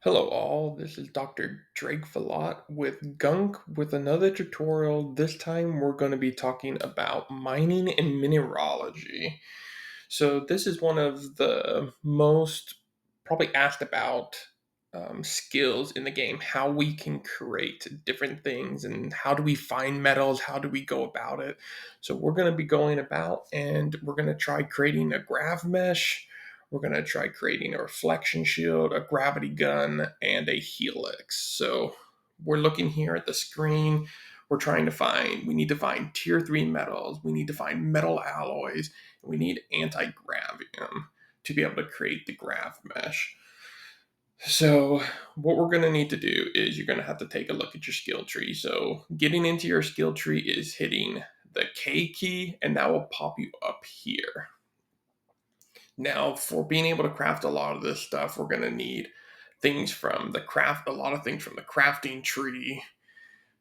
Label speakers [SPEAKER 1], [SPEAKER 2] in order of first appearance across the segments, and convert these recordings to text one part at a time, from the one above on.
[SPEAKER 1] Hello all, this is Dr. Drake Falot with Gunk with another tutorial. This time we're going to be talking about mining and mineralogy. So this is one of the most probably asked about skills in the game, how we can create different things and how do we find metals, how do we go about it. So we're going to be going about and we're going to try creating a grav mesh. We're going to try creating a reflection shield, a gravity gun, and a helix. So we're looking here at the screen. We need to find tier 3 metals. We need to find metal alloys. And we need anti-gravium to be able to create the grav mesh. So what we're going to need to do is you're going to have to take a look at your skill tree. So getting into your skill tree is hitting the K key, and that will pop you up here. Now, for being able to craft a lot of this stuff, we're going to need a lot of things from the crafting tree,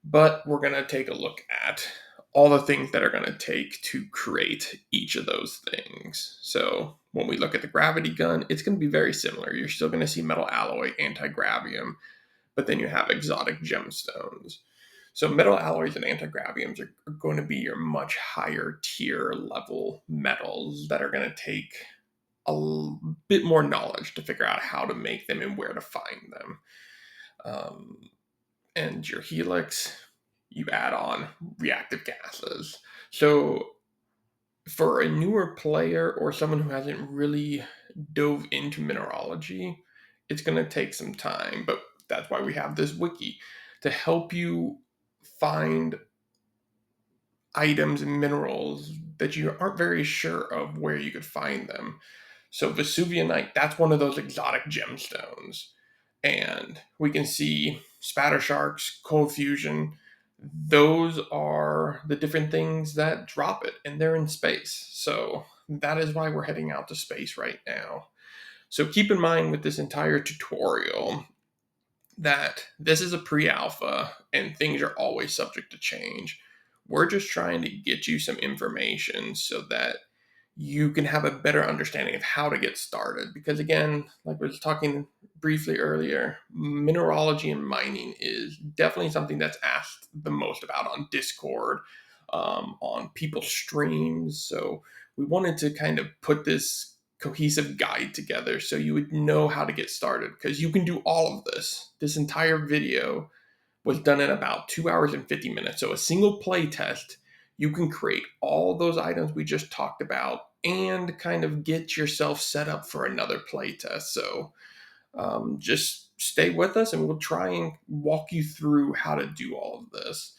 [SPEAKER 1] but we're going to take a look at all the things that are going to take to create each of those things. So when we look at the gravity gun, it's going to be very similar. You're still going to see metal alloy, anti-gravium, but then you have exotic gemstones. So metal alloys and anti-graviums are going to be your much higher tier level metals that are going to take a bit more knowledge to figure out how to make them and where to find them. And your helix, you add on reactive gases. So for a newer player or someone who hasn't really dove into mineralogy, it's going to take some time, but that's why we have this wiki to help you find items and minerals that you aren't very sure of where you could find them. So Vesuvianite, that's one of those exotic gemstones. And we can see Spattersharks, cold fusion. Those are the different things that drop it, and they're in space. So that is why we're heading out to space right now. So keep in mind with this entire tutorial that this is a pre-alpha and things are always subject to change. We're just trying to get you some information so that you can have a better understanding of how to get started. Because again, like we were talking briefly earlier, mineralogy and mining is definitely something that's asked the most about on Discord, on people's streams. So we wanted to kind of put this cohesive guide together so you would know how to get started, because you can do all of this. This entire video was done in about 2 hours and 50 minutes. So a single play test, you can create all those items we just talked about and kind of get yourself set up for another play test. So just stay with us and we'll try and walk you through how to do all of this.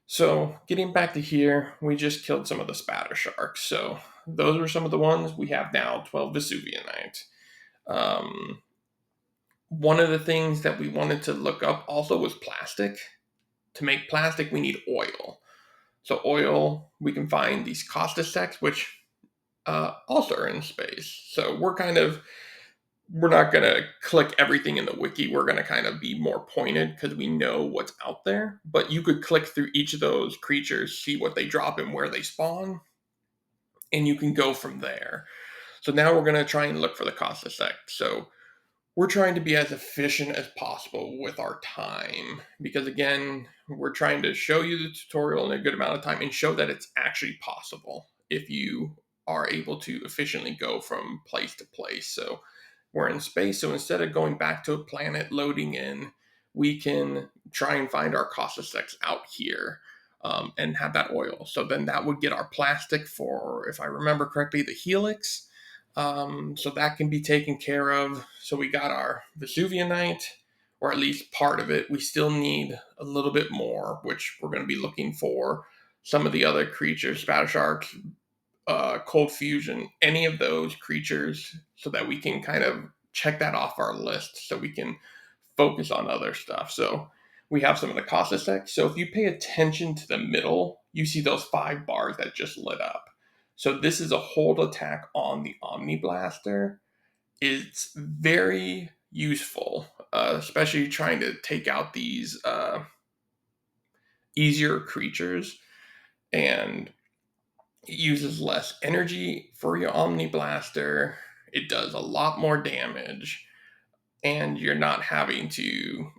[SPEAKER 1] So getting back to here, we just killed some of the Spattersharks. So those were some of the ones. We have now 12 Vesuvianite. One of the things that we wanted to look up also was plastic. To make plastic, we need oil. So oil, we can find these cost effects, which also are in space. So we're not going to click everything in the wiki. We're going to kind of be more pointed because we know what's out there. But you could click through each of those creatures, see what they drop and where they spawn, and you can go from there. So now we're going to try and look for the cost effect. So we're trying to be as efficient as possible with our time because, again, we're trying to show you the tutorial in a good amount of time and show that it's actually possible if you are able to efficiently go from place to place. So we're in space, so instead of going back to a planet, loading in, we can try and find our Cossasex out here, and have that oil. So then that would get our plastic for, if I remember correctly, the Helix. So that can be taken care of. So we got our Vesuvianite, or at least part of it. We still need a little bit more, which we're going to be looking for some of the other creatures, Spattersharks, cold fusion, any of those creatures, so that we can kind of check that off our list so we can focus on other stuff. So we have some of the cost effects. So if you pay attention to the middle, you see those 5 bars that just lit up. So this is a hold attack on the Omni Blaster. It's very useful, especially trying to take out these easier creatures, and it uses less energy for your Omni Blaster. It does a lot more damage. and you're not having to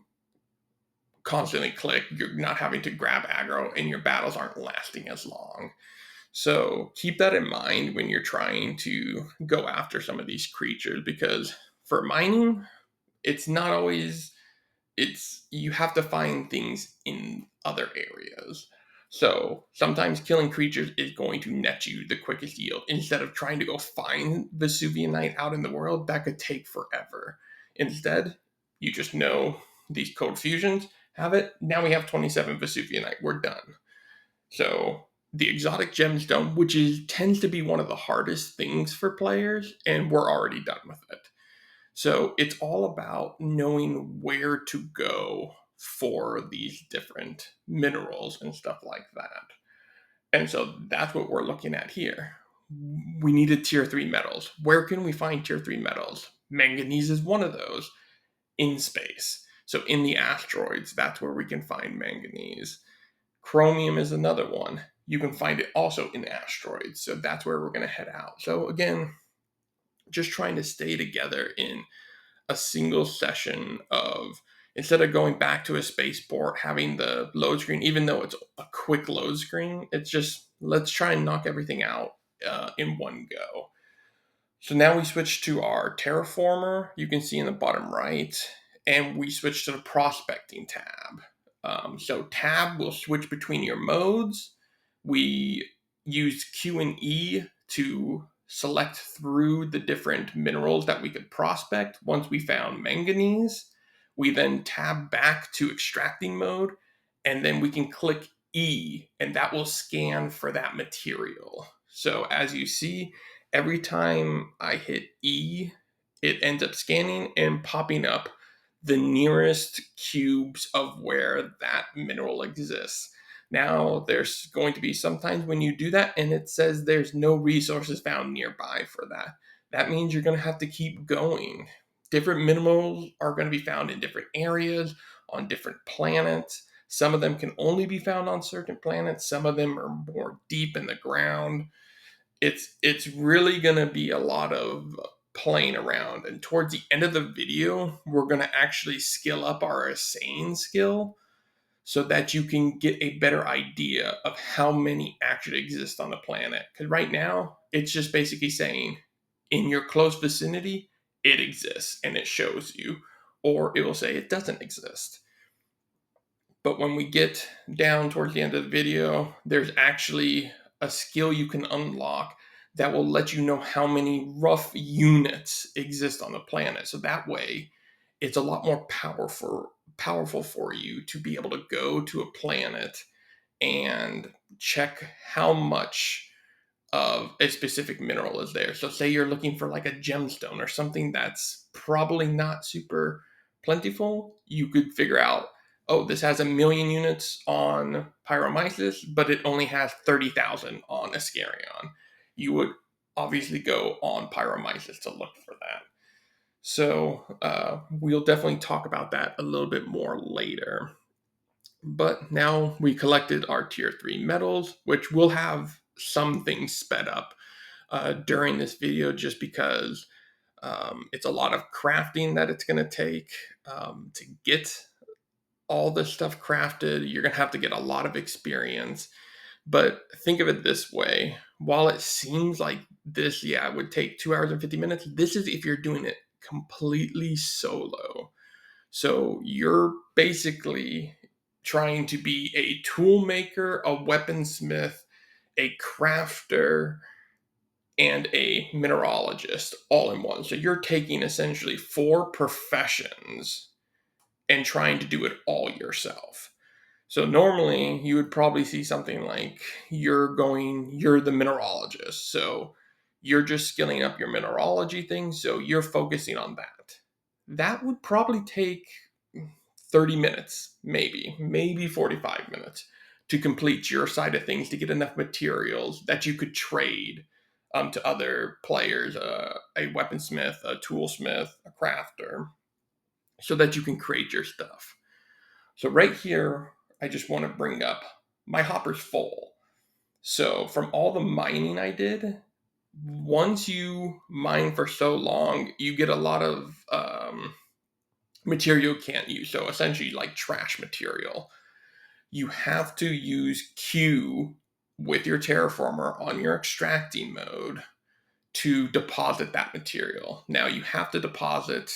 [SPEAKER 1] constantly click, you're not having to grab aggro, and your battles aren't lasting as long. So keep that in mind when you're trying to go after some of these creatures, because for mining, it's not always, you have to find things in other areas. So sometimes killing creatures is going to net you the quickest yield. Instead of trying to go find Vesuvianite out in the world, that could take forever. Instead, you just know these code fusions, have it, now we have 27 Vesuvianite, we're done. So the exotic gemstone, which tends to be one of the hardest things for players, and we're already done with it. So it's all about knowing where to go for these different minerals and stuff like that. And so that's what we're looking at here. We needed tier 3 metals. Where can we find tier 3 metals? Manganese is one of those in space. So in the asteroids, that's where we can find manganese. Chromium is another one. You can find it also in asteroids. So that's where we're going to head out. So again, just trying to stay together in a single session of, instead of going back to a spaceport, having the load screen, even though it's a quick load screen, it's just, let's try and knock everything out in one go. So now we switch to our terraformer, you can see in the bottom right, and we switch to the prospecting tab. So tab will switch between your modes. We use Q and E to select through the different minerals that we could prospect. Once we found manganese, we then tab back to extracting mode, and then we can click E, and that will scan for that material. So as you see, every time I hit E, it ends up scanning and popping up the nearest cubes of where that mineral exists. Now, there's going to be sometimes when you do that and it says there's no resources found nearby for that. That means you're going to have to keep going. Different minerals are going to be found in different areas, on different planets. Some of them can only be found on certain planets. Some of them are more deep in the ground. It's really going to be a lot of playing around, and towards the end of the video we're going to actually skill up our assaying skill so that you can get a better idea of how many actually exist on the planet, because right now it's just basically saying in your close vicinity it exists and it shows you, or it will say it doesn't exist. But when we get down towards the end of the video, there's actually a skill you can unlock that will let you know how many rough units exist on the planet. So that way, it's a lot more powerful for you to be able to go to a planet and check how much of a specific mineral is there. So say you're looking for like a gemstone or something that's probably not super plentiful, you could figure out, oh, this has 1,000,000 units on Pyromyces, but it only has 30,000 on Ascarion. You would obviously go on Pyromyces to look for that. So we'll definitely talk about that a little bit more later. But now we collected our tier 3 metals, which will have some things sped up during this video just because it's a lot of crafting that it's going to take to get all this stuff crafted. You're going to have to get a lot of experience. But think of it this way. While it seems like this, it would take 2 hours and 50 minutes, this is if you're doing it completely solo. So you're basically trying to be a tool maker, a weaponsmith, a crafter, and a mineralogist all in one. So you're taking essentially 4 professions and trying to do it all yourself. So normally you would probably see something like you're the mineralogist. So you're just skilling up your mineralogy thing. So you're focusing on that. That would probably take 30 minutes, maybe 45 minutes to complete your side of things, to get enough materials that you could trade to other players, a weaponsmith, a toolsmith, a crafter, so that you can create your stuff. So right here, I just want to bring up my hopper's full. So from all the mining I did, once you mine for so long, you get a lot of material you can't use. So essentially like trash material. You have to use Q with your terraformer on your extracting mode to deposit that material. Now you have to deposit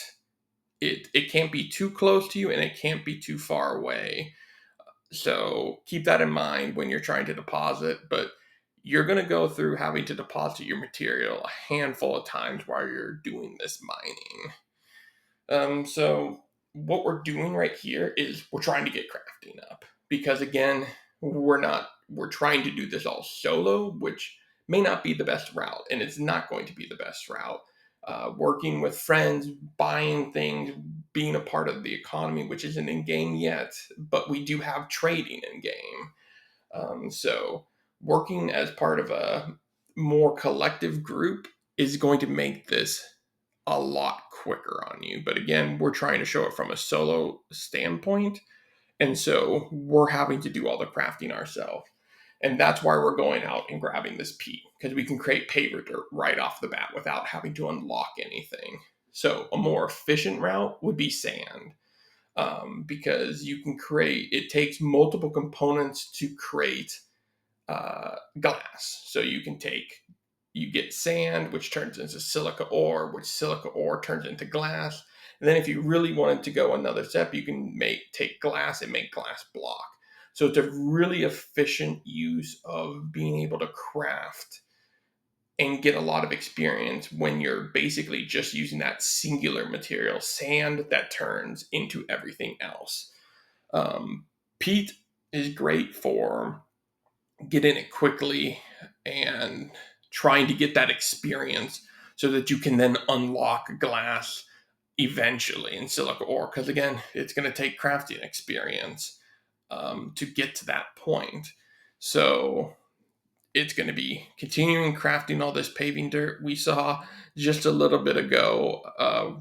[SPEAKER 1] it. It can't be too close to you and it can't be too far away. So keep that in mind when you're trying to deposit, but you're going to go through having to deposit your material a handful of times while you're doing this mining. So what we're doing right here is we're trying to get crafting up because again, we're trying to do this all solo, which may not be the best route, and it's not going to be the best route. Working with friends, buying things, being a part of the economy, which isn't in game yet, but we do have trading in game. So working as part of a more collective group is going to make this a lot quicker on you. But again, we're trying to show it from a solo standpoint. And so we're having to do all the crafting ourselves. And that's why we're going out and grabbing this peat, because we can create paver dirt right off the bat without having to unlock anything. So a more efficient route would be sand, because you can create, it takes multiple components to create glass. So you get sand, which turns into silica ore, which silica ore turns into glass. And then if you really wanted to go another step, you can take glass and make glass block. So it's a really efficient use of being able to craft and get a lot of experience when you're basically just using that singular material, sand, that turns into everything else. Peat is great for getting it quickly and trying to get that experience so that you can then unlock glass eventually in silica ore, because again, it's going to take crafting experience to get to that point. So it's going to be continuing crafting all this paving dirt. We saw just a little bit ago,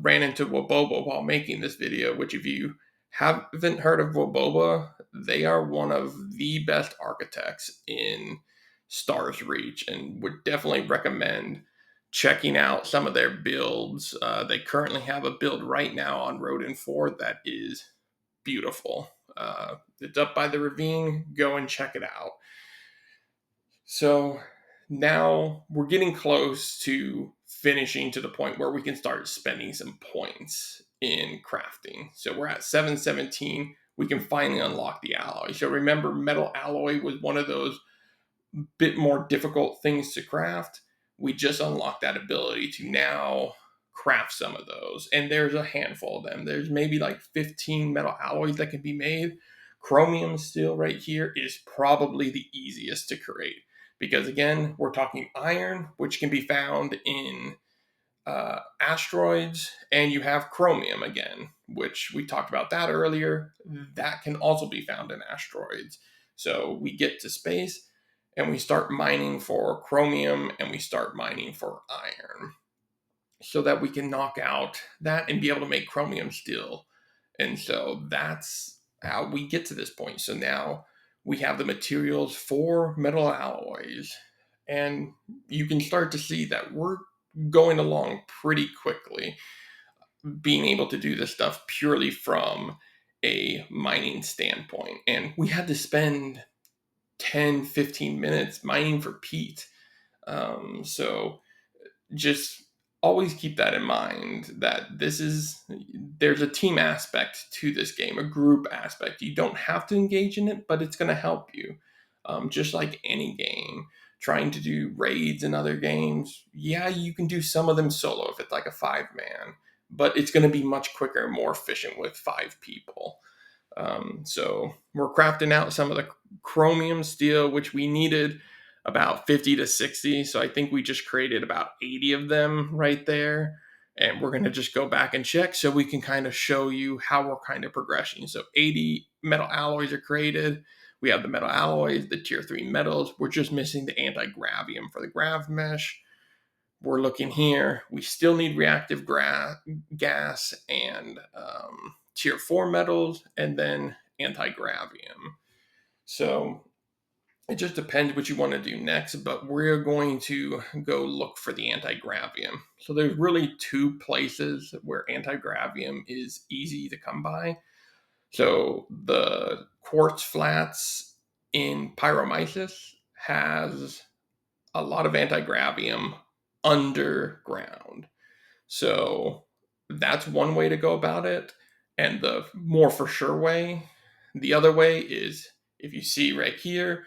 [SPEAKER 1] ran into Waboba while making this video, which if you haven't heard of Waboba, they are one of the best architects in Stars Reach and would definitely recommend checking out some of their builds. They currently have a build right now on Rodin 4 that is beautiful. It's up by the ravine. Go and check it out. So now we're getting close to finishing to the point where we can start spending some points in crafting. So we're at 717. We can finally unlock the alloy. So remember, metal alloy was one of those bit more difficult things to craft. We just unlocked that ability to now craft some of those. And there's a handful of them. There's maybe like 15 metal alloys that can be made. Chromium steel right here is probably the easiest to create because again, we're talking iron, which can be found in asteroids, and you have chromium again, which we talked about that earlier. That can also be found in asteroids. So we get to space and we start mining for chromium and we start mining for iron so that we can knock out that and be able to make chromium steel. And so that's how we get to this point. So now we have the materials for metal alloys, and you can start to see that we're going along pretty quickly, being able to do this stuff purely from a mining standpoint. And we had to spend 10-15 minutes mining for peat. So just always keep that in mind, that there's a team aspect to this game, a group aspect. You don't have to engage in it, but it's going to help you. Just like any game, trying to do raids in other games, yeah, you can do some of them solo if it's like a 5-man, but it's going to be much quicker and more efficient with 5 people. So we're crafting out some of the chromium steel, which we needed about 50 to 60. So I think we just created about 80 of them right there. And we're going to just go back and check so we can kind of show you how we're kind of progressing. So 80 metal alloys are created. We have the metal alloys, the tier 3 metals. We're just missing the anti-gravium for the grav mesh. We're looking here. We still need reactive gas and tier 4 metals, and then anti-gravium. So it just depends what you want to do next, but we're going to go look for the Anti-Gravium. So there's really two places where Anti-Gravium is easy to come by. So the Quartz flats in Pyromyces has a lot of Anti-Gravium underground. So that's one way to go about it. And the more for sure way, the other way is, if you see right here,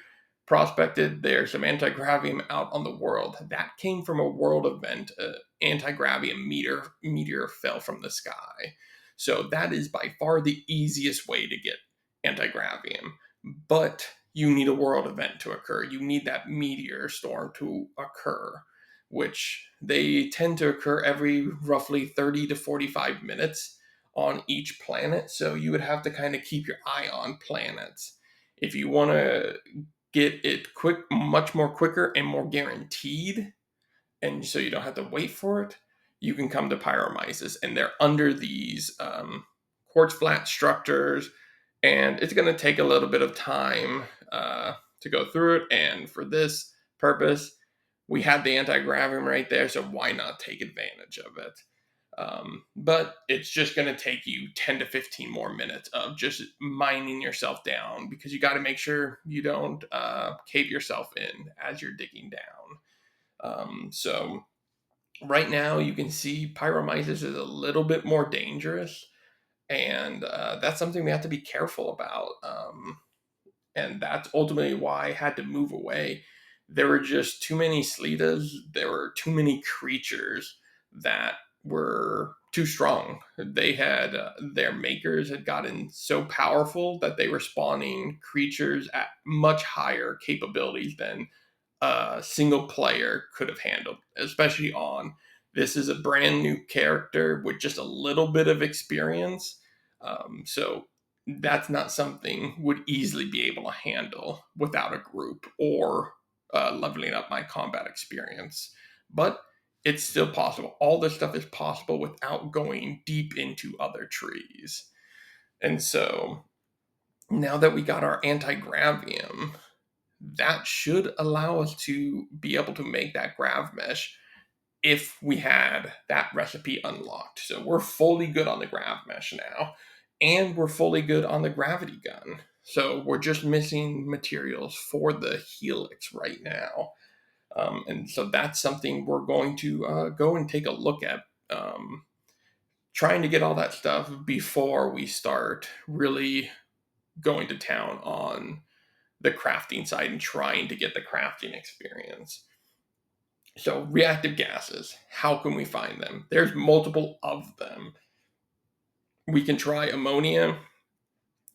[SPEAKER 1] prospected, there's some Anti-Gravium out on the world. That came from a world event. Anti-Gravium meteor fell from the sky. So that is by far the easiest way to get Anti-Gravium. But you need a world event to occur. You need that meteor storm to occur, which they tend to occur every roughly 30 to 45 minutes on each planet. So you would have to kind of keep your eye on planets. If you want to get it quick, much more quicker and more guaranteed, and so you don't have to wait for it, you can come to Pyromyces, and they're under these quartz flat structures, and it's going to take a little bit of time to go through it. And for this purpose, we had the Anti-Gravium right there, so why not take advantage of it? But it's just going to take you 10 to 15 more minutes of just mining yourself down, because you got to make sure you don't cave yourself in as you're digging down. So right now you can see Pyromyces is a little bit more dangerous, and that's something we have to be careful about. And that's ultimately why I had to move away. There were just too many Sleetas. There were too many creatures that were too strong. They had their makers had gotten so powerful that they were spawning creatures at much higher capabilities than a single player could have handled, especially on. This is a brand new character with just a little bit of experience. So that's not something would easily be able to handle without a group or leveling up my combat experience. But it's still possible. All this stuff is possible without going deep into other trees. And so now that we got our Anti-Gravium, that should allow us to be able to make that grav mesh if we had that recipe unlocked. So we're fully good on the grav mesh now, and we're fully good on the gravity gun. So we're just missing materials for the Healix right now. And so that's something we're going to go and take a look at, trying to get all that stuff before we start really going to town on the crafting side and trying to get the crafting experience. So reactive gases, how can we find them? There's multiple of them. We can try ammonia,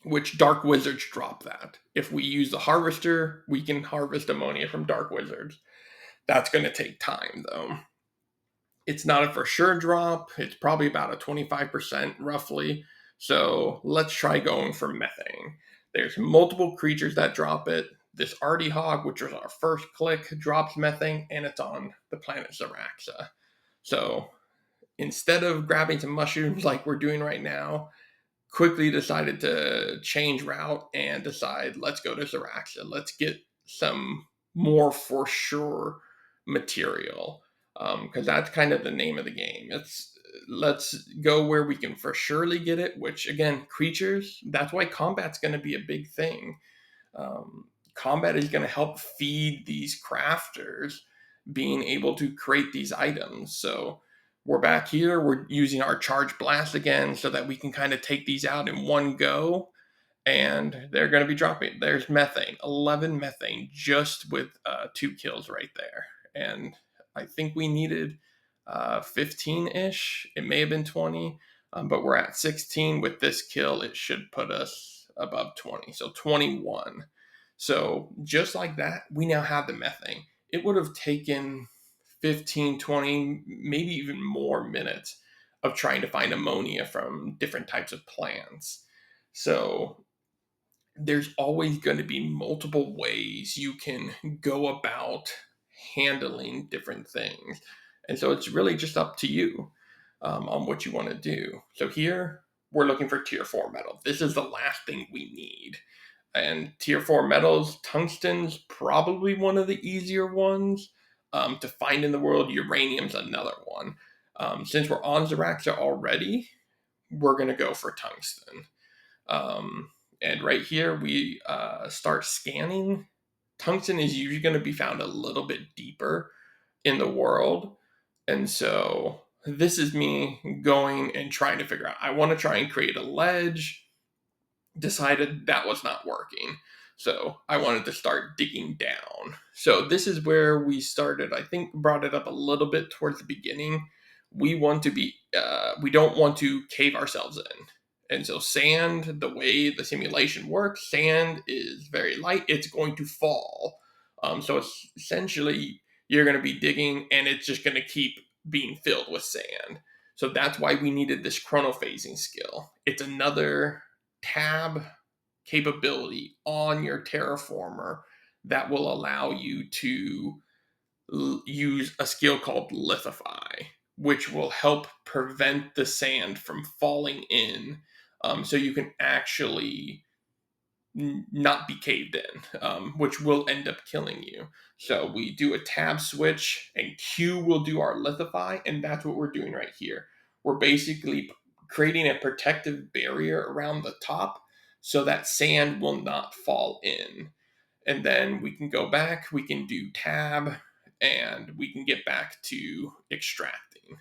[SPEAKER 1] which dark wizards drop that. If we use the harvester, we can harvest ammonia from dark wizards. That's going to take time though. It's not a for sure drop. It's probably about a 25% roughly. So let's try going for methane. There's multiple creatures that drop it. This Artie Hog, which was our first click, drops methane, and it's on the planet Zaraxa. So instead of grabbing some mushrooms like we're doing right now, quickly decided to change route and decide, let's go to Zaraxa. Let's get some more for sure material, because that's kind of the name of the game. Let's go where we can for surely get it, which again, creatures, that's why combat's going to be a big thing. Combat is going to help feed these crafters being able to create these items. So we're back here, we're using our charge blast again so that we can kind of take these out in one go, and they're going to be dropping. There's methane, 11 methane just with 2 kills right there. And I think we needed 15-ish. It may have been 20, but we're at 16 with this kill. It should put us above 20, so 21. So just like that, we now have the methane. It would have taken 15, 20, maybe even more minutes of trying to find ammonia from different types of plants. So there's always going to be multiple ways you can go about handling different things. And so it's really just up to you on what you want to do. So here, we're looking for tier 4 metal. This is the last thing we need. And tier 4 metals, tungsten's probably one of the easier ones to find in the world. Uranium's another one. Since we're on Zaraxa already, we're going to go for tungsten. And right here, we start scanning. Tungsten is usually going to be found a little bit deeper in the world. And so this is me going and trying to figure out, I want to try and create a ledge. Decided that was not working. So I wanted to start digging down. So this is where we started. I think brought it up a little bit towards the beginning. We want to be, we don't want to cave ourselves in. And so sand, the way the simulation works, sand is very light. It's going to fall. So it's essentially you're going to be digging and it's just going to keep being filled with sand. So that's why we needed this chronophasing skill. It's another tab capability on your terraformer that will allow you to use a skill called Lithify, which will help prevent the sand from falling in, so you can actually not be caved in, which will end up killing you. So we do a tab switch, and Q will do our Lithify, and that's what we're doing right here. We're basically creating a protective barrier around the top so that sand will not fall in. And then we can go back, we can do tab, and we can get back to extracting.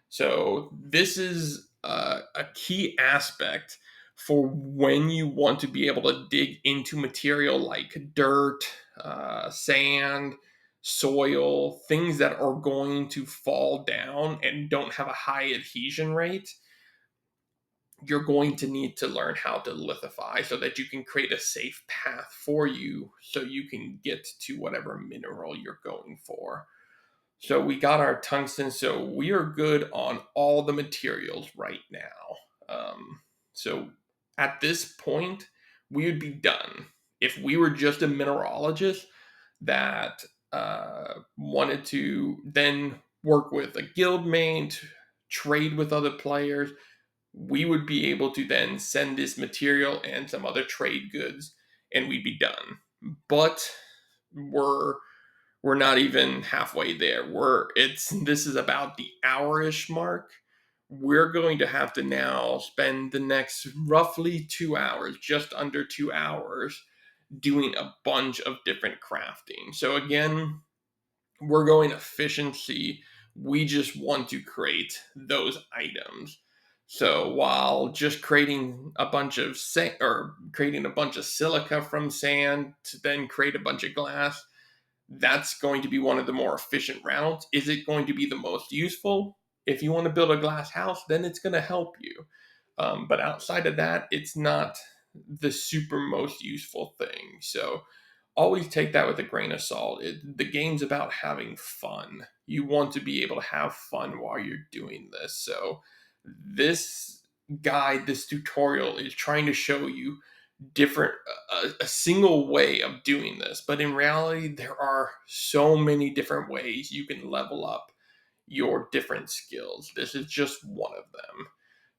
[SPEAKER 1] So this is a key aspect for when you want to be able to dig into material like dirt, sand, soil, things that are going to fall down and don't have a high adhesion rate. You're going to need to learn how to lithify so that you can create a safe path for you so you can get to whatever mineral you're going for. So we got our tungsten, so we are good on all the materials right now. So at this point, we would be done. If we were just a mineralogist that wanted to then work with a guild mate, trade with other players, we would be able to then send this material and some other trade goods and we'd be done. But we're not even halfway there. This is about the hour-ish mark. We're going to have to now spend the next roughly 2 hours, just under 2 hours, doing a bunch of different crafting. So again, we're going efficiency. We just want to create those items. So while just creating a bunch of sand or creating a bunch of silica from sand to then create a bunch of glass, that's going to be one of the more efficient routes. Is it going to be the most useful? If you want to build a glass house, then it's going to help you. But outside of that, it's not the super most useful thing. So always take that with a grain of salt. The game's about having fun. You want to be able to have fun while you're doing this. So this guide, this tutorial is trying to show you different a single way of doing this, but in reality there are so many different ways you can level up your different skills. This is just one of them.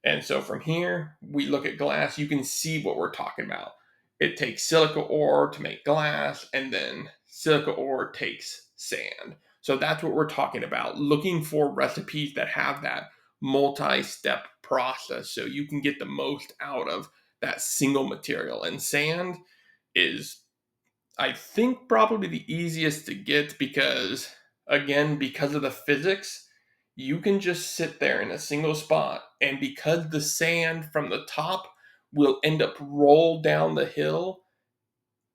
[SPEAKER 1] And so from here we look at glass. You can see what we're talking about. It takes silica ore to make glass, and then silica ore takes sand. So that's what we're talking about, looking for recipes that have that multi-step process so you can get the most out of that single material. And sand is, I think, probably the easiest to get because, again, because of the physics, you can just sit there in a single spot, and because the sand from the top will end up roll down the hill,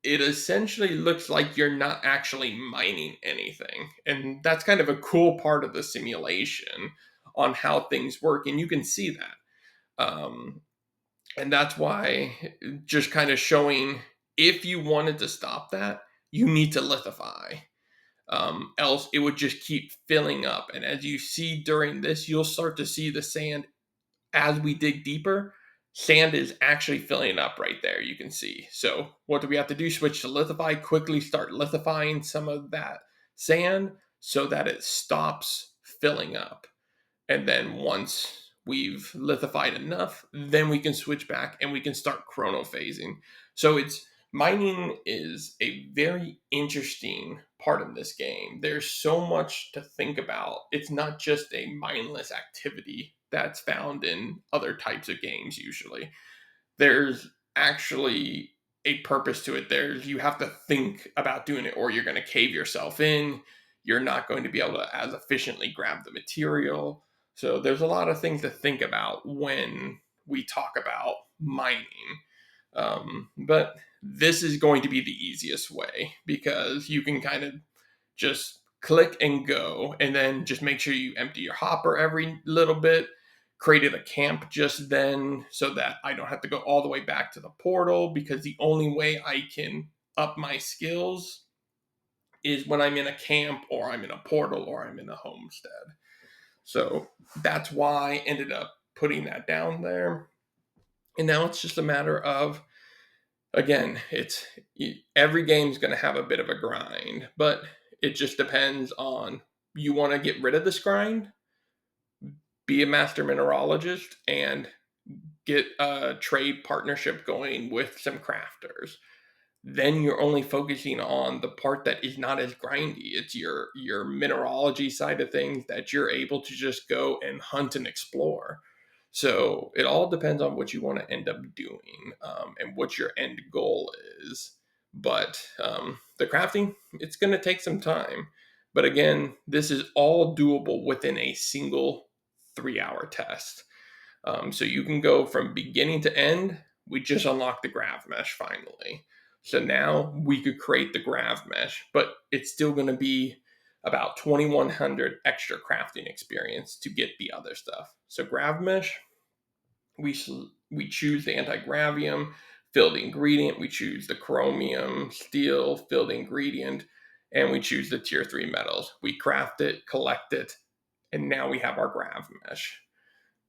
[SPEAKER 1] it essentially looks like you're not actually mining anything. And that's kind of a cool part of the simulation on how things work, and you can see that. And that's why just kind of showing, if you wanted to stop that, you need to lithify. Else it would just keep filling up. And as you see during this, you'll start to see the sand as we dig deeper. Sand is actually filling up right there, you can see. So what do we have to do? Switch to lithify, quickly start lithifying some of that sand so that it stops filling up. And then once we've lithified enough, then we can switch back and we can start chronophasing. So it's Mining is a very interesting part of this game. There's so much to think about. It's not just a mindless activity that's found in other types of games usually. There's actually a purpose to it. You have to think about doing it or you're going to cave yourself in. You're not going to be able to as efficiently grab the material. So there's a lot of things to think about when we talk about mining. But this is going to be the easiest way because you can kind of just click and go, and then just make sure you empty your hopper every little bit. Created a camp just then so that I don't have to go all the way back to the portal, because the only way I can up my skills is when I'm in a camp or I'm in a portal or I'm in a homestead. So that's why I ended up putting that down there. And now it's just a matter of, again, it's every game's going to have a bit of a grind, but it just depends on, you want to get rid of this grind, be a master mineralogist and get a trade partnership going with some crafters. Then you're only focusing on the part that is not as grindy. It's your mineralogy side of things that you're able to just go and hunt and explore. So it all depends on what you want to end up doing, and what your end goal is. But the crafting, it's going to take some time. But again, this is all doable within a single 3-hour test. So you can go from beginning to end. We just unlocked the Grav mesh finally. So now we could create the Grav mesh, but it's still going to be about 2,100 extra crafting experience to get the other stuff. So Grav mesh, we choose the Anti-Gravium, fill the ingredient. We choose the Chromium, steel, fill the ingredient, and we choose the tier 3 metals. We craft it, collect it, and now we have our Grav mesh.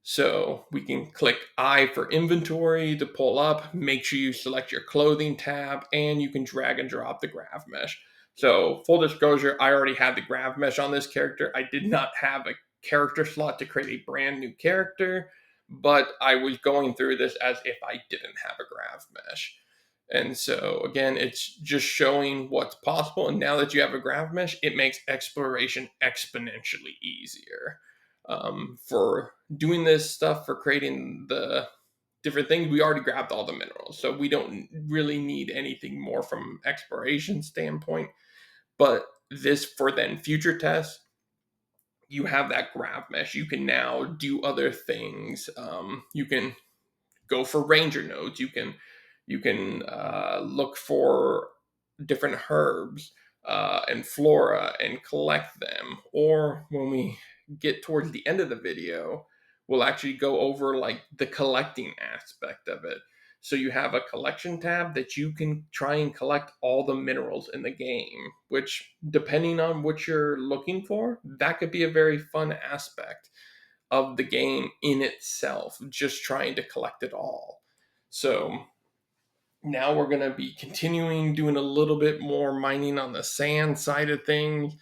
[SPEAKER 1] So we can click I for inventory to pull up, make sure you select your clothing tab, and you can drag and drop the Grav mesh. So full disclosure, I already had the Grav mesh on this character. I did not have a character slot to create a brand new character, but I was going through this as if I didn't have a Grav mesh. And so again, it's just showing what's possible. And now that you have a Grav mesh, it makes exploration exponentially easier. For doing this stuff, for creating the different things, we already grabbed all the minerals, so we don't really need anything more from exploration standpoint. But this, for then future tests, you have that Grav mesh. You can now do other things. You can go for ranger nodes. You can look for different herbs and flora and collect them. Or when we get towards the end of the video, we'll actually go over like the collecting aspect of it. So you have a collection tab that you can try and collect all the minerals in the game, which, depending on what you're looking for, that could be a very fun aspect of the game in itself, just trying to collect it all. So now we're going to be continuing doing a little bit more mining on the sand side of things,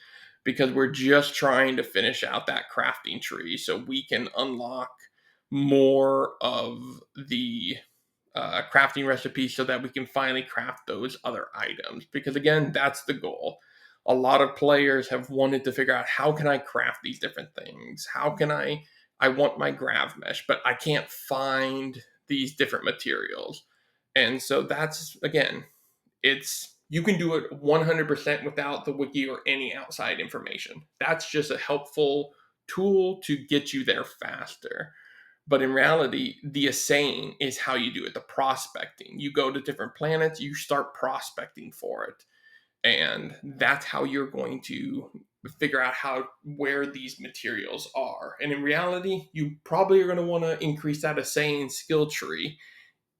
[SPEAKER 1] because we're just trying to finish out that crafting tree so we can unlock more of the crafting recipes so that we can finally craft those other items. Because again, that's the goal. A lot of players have wanted to figure out, how can I craft these different things? How can I want my Grav mesh, but I can't find these different materials. And so that's, again, you can do it 100% without the wiki or any outside information. That's just a helpful tool to get you there faster. But in reality, the assaying is how you do it, the prospecting. You go to different planets, you start prospecting for it. And that's how you're going to figure out where these materials are. And in reality, you probably are going to want to increase that assaying skill tree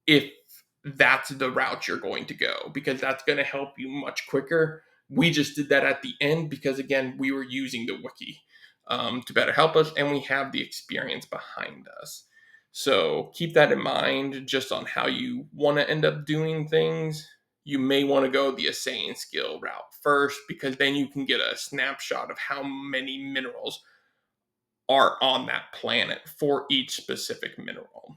[SPEAKER 1] if that's the route you're going to go, because that's going to help you much quicker. We just did that at the end because, again, we were using the wiki to better help us, and we have the experience behind us. So keep that in mind just on how you want to end up doing things. You may want to go the assaying skill route first, because then you can get a snapshot of how many minerals are on that planet for each specific mineral.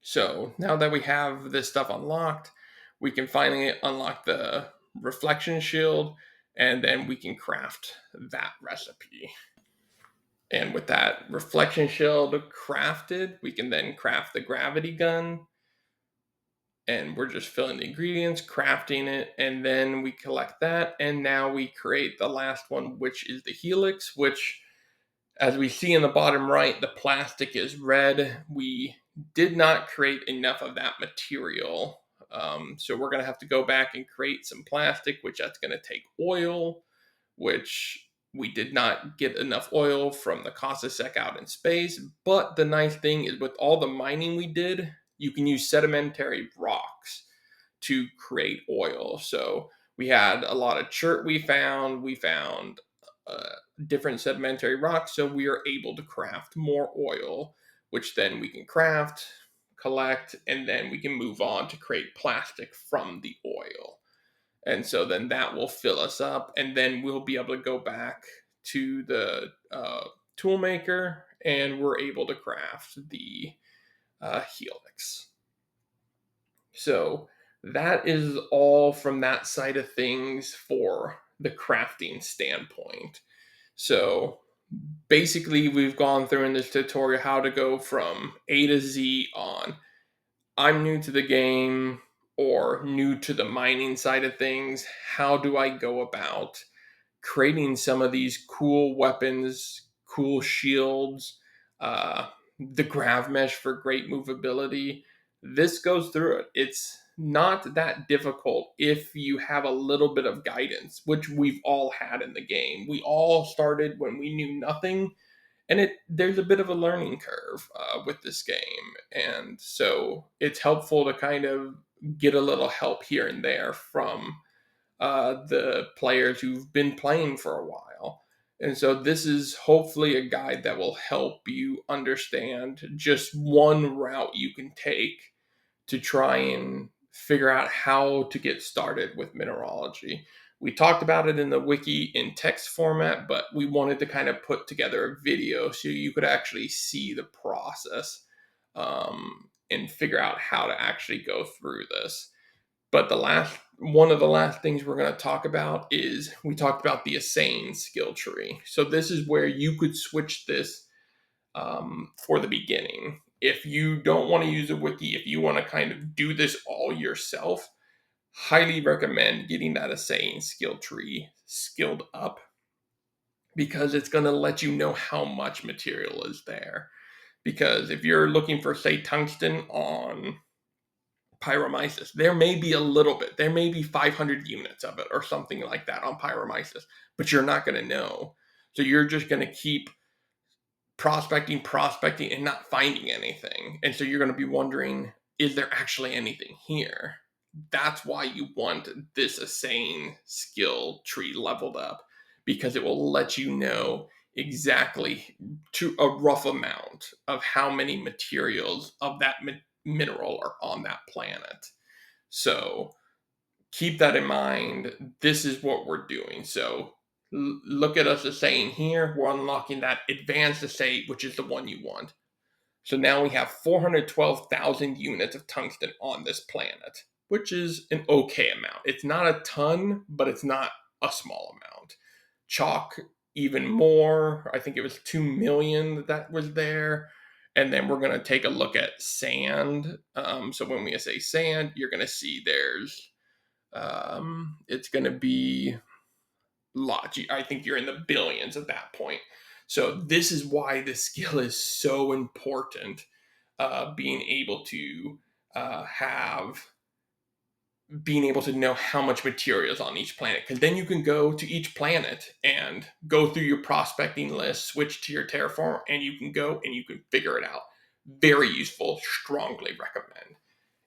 [SPEAKER 1] So now that we have this stuff unlocked, we can finally unlock the reflection shield, and then we can craft that recipe. And with that reflection shield crafted, we can then craft the gravity gun. And we're just filling the ingredients, crafting it, and then we collect that. And now we create the last one, which is the Healix, which, as we see in the bottom right, the plastic is red. We did not create enough of that material. So we're going to have to go back and create some plastic, which that's going to take oil, which we did not get enough oil from the Cossack out in space. But the nice thing is, with all the mining we did, you can use sedimentary rocks to create oil. So we had a lot of chert we found different sedimentary rocks, so we are able to craft more oil, which then we can craft, collect, and then we can move on to create plastic from the oil. And so then that will fill us up, and then we'll be able to go back to the tool maker, and we're able to craft the Healix. So that is all from that side of things for the crafting standpoint. So basically, we've gone through in this tutorial how to go from A to Z on I'm new to the game or new to the mining side of things. How do I go about creating some of these cool weapons, cool shields, the grav mesh for great movability? This goes through it. It's not that difficult if you have a little bit of guidance, which we've all had in the game. We all started when we knew nothing, and there's a bit of a learning curve with this game, and so it's helpful to kind of get a little help here and there from the players who've been playing for a while. And so this is hopefully a guide that will help you understand just one route you can take to try and figure out how to get started with mineralogy. We talked about it in the wiki in text format, but we wanted to kind of put together a video so you could actually see the process and figure out how to actually go through this. But one of the last things we're going to talk about is we talked about the Assaying skill tree. So this is where you could switch this for the beginning. If you don't want to use a wiki, if you want to kind of do this all yourself, highly recommend getting that Assaying skill tree skilled up, because it's going to let you know how much material is there. Because if you're looking for, say, tungsten on Pyromyces, there may be a little bit, there may be 500 units of it or something like that on Pyromyces, but you're not going to know. So you're just going to keep prospecting, and not finding anything. And so you're going to be wondering, is there actually anything here? That's why you want this Assaying skill tree leveled up, because it will let you know exactly, to a rough amount, of how many materials of that mineral are on that planet. So keep that in mind. This is what we're doing. So look at us assaying here. We're unlocking that Advanced Assay, which is the one you want. So now we have 412,000 units of tungsten on this planet, which is an okay amount. It's not a ton, but it's not a small amount. Chalk, even more. I think it was 2 million that was there. And then we're going to take a look at sand. So when we assay sand, you're going to see there's, it's going to be lots. I think you're in the billions at that point. So this is why this skill is so important. Being able to being able to know how much material is on each planet, because then you can go to each planet and go through your prospecting list, switch to your terraform, and you can go and you can figure it out. Very useful. Strongly recommend.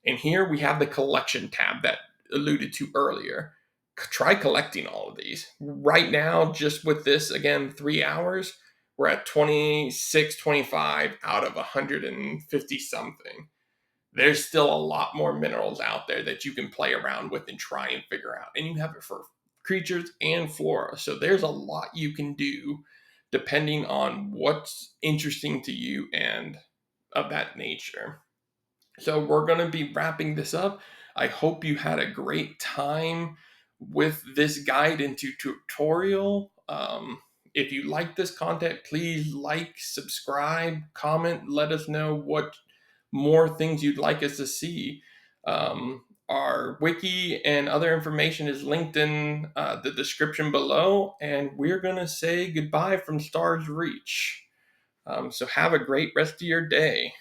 [SPEAKER 1] And here we have the collection tab that alluded to earlier. Try collecting all of these. Right now, just with this, again, 3 hours, we're at 26, 25 out of 150 something. There's still a lot more minerals out there that you can play around with and try and figure out. And you have it for creatures and flora. So there's a lot you can do depending on what's interesting to you and of that nature. So we're going to be wrapping this up. I hope you had a great time with this guide into tutorial. If you like this content, please like, subscribe, comment, let us know what more things you'd like us to see. Our wiki and other information is linked in the description below, and we're going to say goodbye from Star's Reach. So have a great rest of your day.